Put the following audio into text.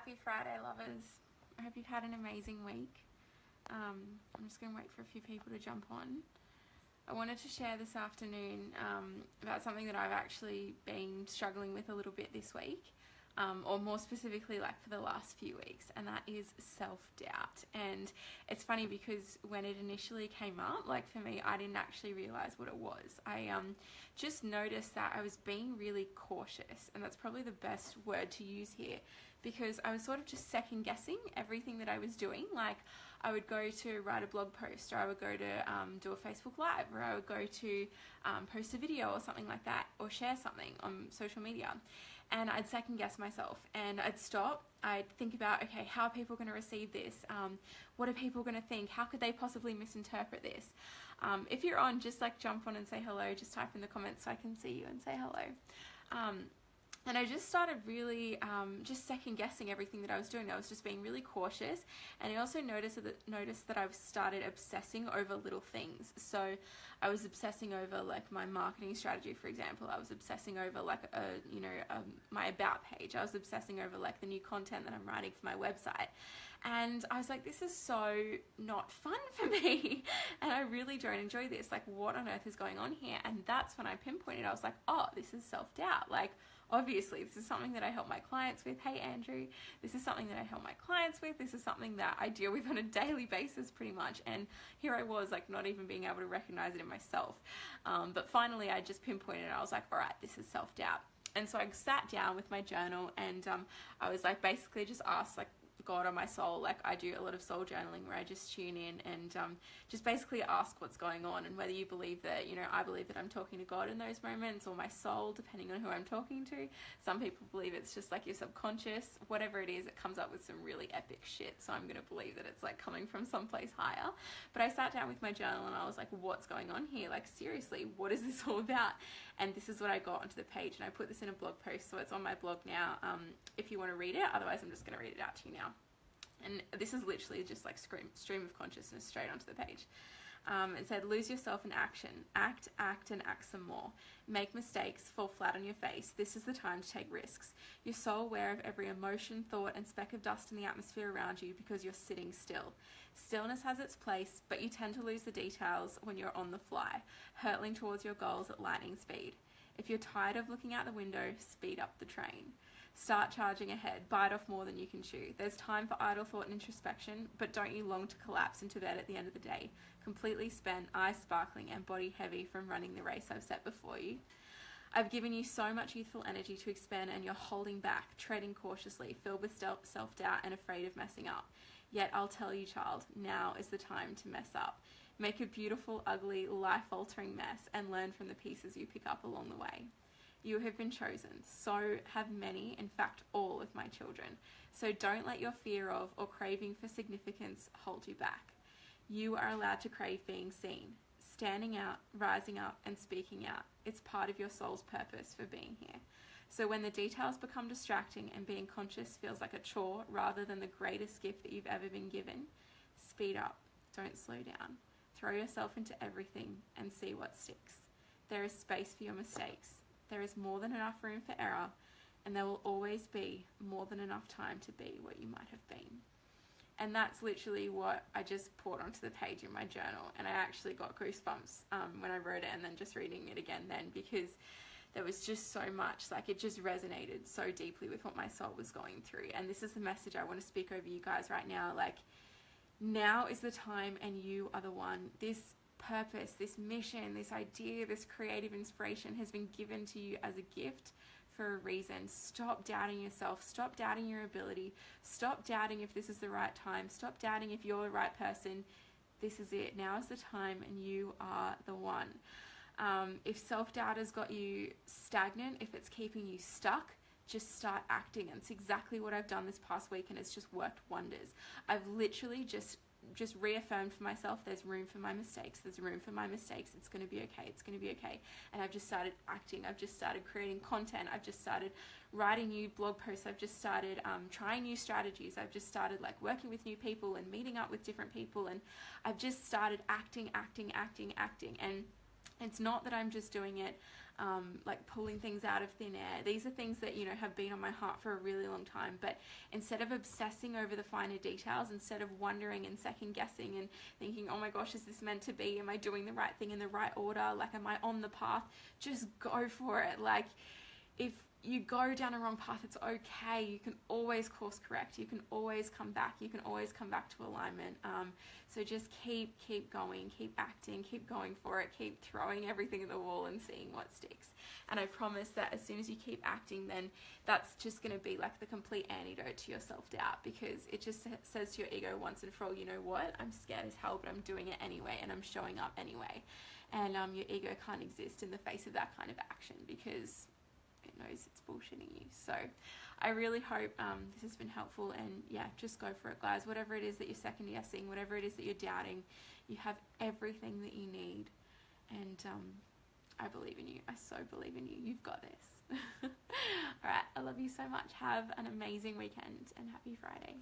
Happy Friday, lovers. I hope you've had an amazing week. I'm just going to wait for a few people to jump on. I wanted to share this afternoon about something that I've actually been struggling with a little bit this week, or more specifically like for the last few weeks, and that is self-doubt. And it's funny because when it initially came up, like for me, I didn't actually realize what it was. I just noticed that I was being really cautious, and that's probably the best word to use here, because I was sort of just second guessing everything that I was doing. Like I would go to write a blog post, or I would go to do a Facebook Live, or I would go to post a video or something like that, or share something on social media. And I'd second guess myself, and I'd stop. I'd think about, okay, how are people going to receive this? What are people going to think? How could they possibly misinterpret this? If you're on, just like jump on and say hello. Just type in the comments so I can see you and say hello. And I just started really just second guessing everything that I was doing. I was just being really cautious, and I also noticed that I started obsessing over little things. So I was obsessing over like my marketing strategy, for example. I was obsessing over like my about page. I was obsessing over like the new content that I'm writing for my website. And I was like, this is so not fun for me, and I really don't enjoy this. Like, what on earth is going on here? And that's when I pinpointed. I was like, oh, this is self-doubt. Like, obviously, this is something that I help my clients with. Hey, Andrew, this is something that I help my clients with. This is something that I deal with on a daily basis pretty much. And here I was, like, not even being able to recognize it in myself. But finally, I just pinpointed it. I was like, all right, this is self-doubt. And so I sat down with my journal, and I was like, basically just asked, like, God or my soul. Like, I do a lot of soul journaling where I just tune in and just basically ask what's going on, and whether you believe that, I believe that I'm talking to God in those moments, or my soul, depending on who I'm talking to. Some people believe it's just like your subconscious. Whatever it is, it comes up with some really epic shit, so I'm going to believe that it's like coming from someplace higher. But I sat down with my journal and I was like, what's going on here? Like, seriously, what is this all about? And this is what I got onto the page, and I put this in a blog post, so it's on my blog now if you want to read it. Otherwise, I'm just going to read it out to you now. And this is literally just like stream of consciousness straight onto the page. It said, lose yourself in action. Act, and act some more. Make mistakes, fall flat on your face. This is the time to take risks. You're so aware of every emotion, thought, and speck of dust in the atmosphere around you because you're sitting still. Stillness has its place, but you tend to lose the details when you're on the fly, hurtling towards your goals at lightning speed. If you're tired of looking out the window, speed up the train. Start charging ahead, bite off more than you can chew. There's time for idle thought and introspection, but don't you long to collapse into bed at the end of the day, completely spent, eyes sparkling, and body heavy from running the race I've set before you? I've given you so much youthful energy to expend, and you're holding back, treading cautiously, filled with self-doubt and afraid of messing up. Yet I'll tell you, child, now is the time to mess up. Make a beautiful, ugly, life-altering mess, and learn from the pieces you pick up along the way. You have been chosen, so have many, in fact all of my children. So don't let your fear of or craving for significance hold you back. You are allowed to crave being seen, standing out, rising up, and speaking out. It's part of your soul's purpose for being here. So when the details become distracting and being conscious feels like a chore rather than the greatest gift that you've ever been given, speed up, don't slow down. Throw yourself into everything and see what sticks. There is space for your mistakes. There is more than enough room for error, and there will always be more than enough time to be what you might have been. And that's literally what I just poured onto the page in my journal, and I actually got goosebumps when I wrote it, and then just reading it again then, because there was just so much, like it just resonated so deeply with what my soul was going through. And this is the message I want to speak over you guys right now. Like, now is the time, and you are the one. This purpose, this mission, this idea, this creative inspiration has been given to you as a gift for a reason. Stop doubting yourself. Stop doubting your ability. Stop doubting if this is the right time. Stop doubting if you're the right person. This is it. Now is the time, and you are the one. If self-doubt has got you stagnant, if it's keeping you stuck, just start acting. And it's exactly what I've done this past week, and it's just worked wonders. I've literally just reaffirmed for myself, there's room for my mistakes. There's room for my mistakes. It's going to be okay. It's going to be okay. And I've just started acting. I've just started creating content. I've just started writing new blog posts. I've just started trying new strategies. I've just started like working with new people and meeting up with different people. And I've just started acting. And It's not that I'm just doing it like pulling things out of thin air. These are things that, you know, have been on my heart for a really long time. But instead of obsessing over the finer details, instead of wondering and second guessing and thinking, oh my gosh, is this meant to be? Am I doing the right thing in the right order? Like, am I on the path? Just go for it. Like, if you go down a wrong path, it's okay. You can always course correct. You can always come back. You can always come back to alignment. So just keep going, keep acting, keep going for it, keep throwing everything at the wall and seeing what sticks. And I promise that as soon as you keep acting, then that's just going to be like the complete antidote to your self-doubt, because it just says to your ego once and for all, you know what, I'm scared as hell, but I'm doing it anyway, and I'm showing up anyway. And your ego can't exist in the face of that kind of action, because it knows it's bullshitting you. So I really hope this has been helpful, and yeah, just go for it, guys. Whatever it is that you're second guessing, whatever it is that you're doubting, you have everything that you need. And I believe in you. I so believe in you. You've got this. All right, I love you so much. Have an amazing weekend and happy Friday.